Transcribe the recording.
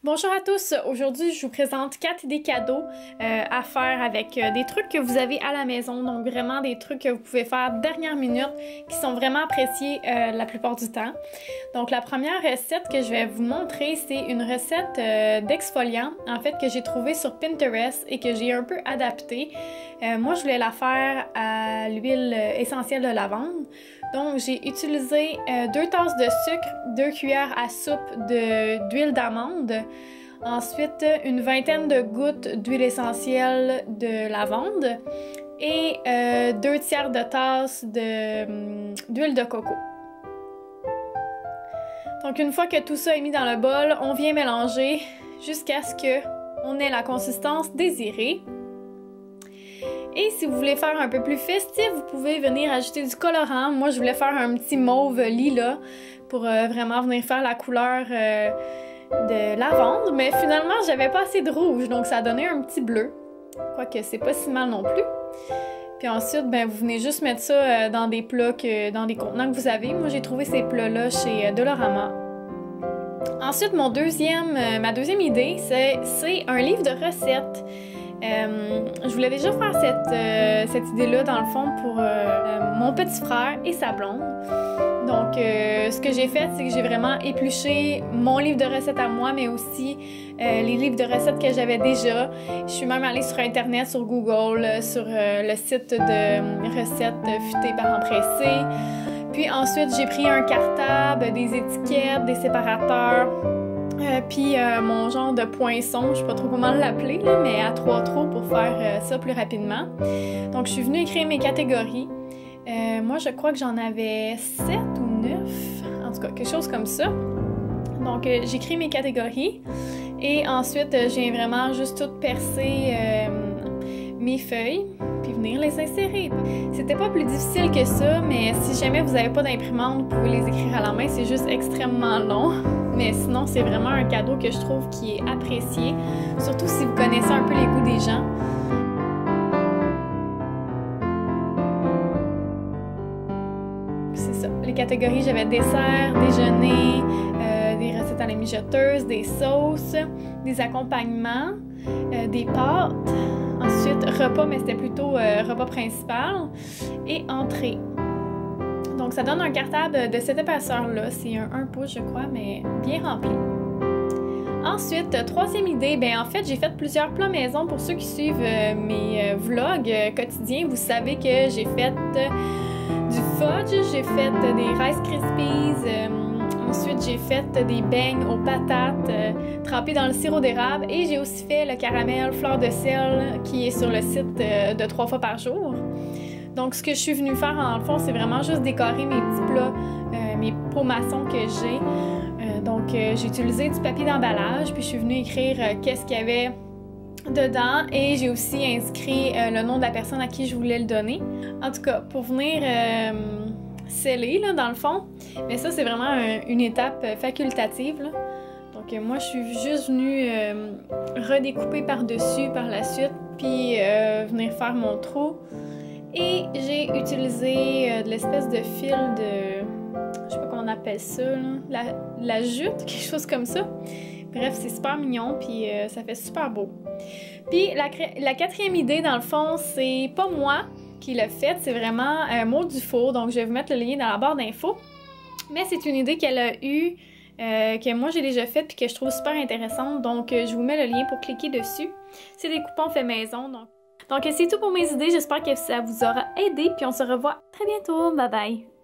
Bonjour à tous! Aujourd'hui, je vous présente 4 idées cadeaux à faire avec des trucs que vous avez à la maison. Donc vraiment des trucs que vous pouvez faire dernière minute qui sont vraiment appréciés la plupart du temps. Donc la première recette que je vais vous montrer, c'est une recette d'exfoliant en fait que j'ai trouvée sur Pinterest et que j'ai un peu adaptée. Moi, je voulais la faire à l'huile essentielle de lavande. Donc, j'ai utilisé 2 tasses de sucre, 2 cuillères à soupe d'huile d'amande, ensuite une vingtaine de gouttes d'huile essentielle de lavande et 2 tiers de tasse d'huile de coco. Donc, une fois que tout ça est mis dans le bol, on vient mélanger jusqu'à ce qu'on ait la consistance désirée. Et si vous voulez faire un peu plus festif, vous pouvez venir ajouter du colorant. Moi, je voulais faire un petit mauve lilas pour vraiment venir faire la couleur de lavande. Mais finalement, j'avais pas assez de rouge, donc ça a donné un petit bleu. Quoique c'est pas si mal non plus. Puis ensuite, ben, vous venez juste mettre ça dans des plats, dans des contenants que vous avez. Moi, j'ai trouvé ces plats-là chez Dollarama. Ensuite, ma deuxième idée, c'est un livre de recettes. Je voulais déjà faire cette idée-là, dans le fond, pour mon petit frère et sa blonde. Donc, ce que j'ai fait, c'est que j'ai vraiment épluché mon livre de recettes à moi, mais aussi les livres de recettes que j'avais déjà. Je suis même allée sur Internet, sur Google, sur le site de recettes futées par empressé. Puis ensuite, j'ai pris un cartable, des étiquettes, des séparateurs. Puis mon genre de poinçon, je sais pas trop comment l'appeler, mais à 3 trous pour faire ça plus rapidement. Donc je suis venue écrire mes catégories. Moi je crois que j'en avais 7 ou 9, en tout cas quelque chose comme ça. Donc j'écris mes catégories et ensuite je viens vraiment juste tout percer mes feuilles puis venir les insérer. C'était pas plus difficile que ça, mais si jamais vous n'avez pas d'imprimante, vous pouvez les écrire à la main, c'est juste extrêmement long. Mais sinon, c'est vraiment un cadeau que je trouve qui est apprécié, surtout si vous connaissez un peu les goûts des gens. C'est ça, les catégories, j'avais dessert, déjeuner, des recettes à la mijoteuse, des sauces, des accompagnements, des pâtes. Ensuite, repas, mais c'était plutôt repas principal et entrée. Donc, ça donne un cartable de cette épaisseur-là. C'est un 1 pouce, je crois, mais bien rempli. Ensuite, troisième idée, ben en fait, j'ai fait plusieurs plats maison. Pour ceux qui suivent mes vlogs quotidiens, vous savez que j'ai fait du fudge, j'ai fait des Rice Krispies, ensuite, j'ai fait des beignes aux patates trempés dans le sirop d'érable et j'ai aussi fait le caramel fleur de sel qui est sur le site de 3 fois par jour. Donc, ce que je suis venue faire, en fond, c'est vraiment juste décorer mes petits plats, mes pots maçons que j'ai. Donc, j'ai utilisé du papier d'emballage, puis je suis venue écrire qu'est-ce qu'il y avait dedans et j'ai aussi inscrit le nom de la personne à qui je voulais le donner. En tout cas, pour venir sceller, là, dans le fond. Mais ça, c'est vraiment une étape facultative, là. Donc, moi, je suis juste venue redécouper par-dessus par la suite, puis venir faire mon trou. Et j'ai utilisé de l'espèce de fil de... je sais pas comment on appelle ça, là, la jute, quelque chose comme ça. Bref, c'est super mignon, puis ça fait super beau. Puis la quatrième idée, dans le fond, c'est pas moi qui l'a faite, c'est vraiment Maud Dufour. Donc, je vais vous mettre le lien dans la barre d'infos. Mais c'est une idée qu'elle a eue, que moi j'ai déjà faite, puis que je trouve super intéressante. Donc, je vous mets le lien pour cliquer dessus. C'est des coupons faits maison, donc c'est tout pour mes idées. J'espère que ça vous aura aidé. Puis on se revoit très bientôt. Bye bye!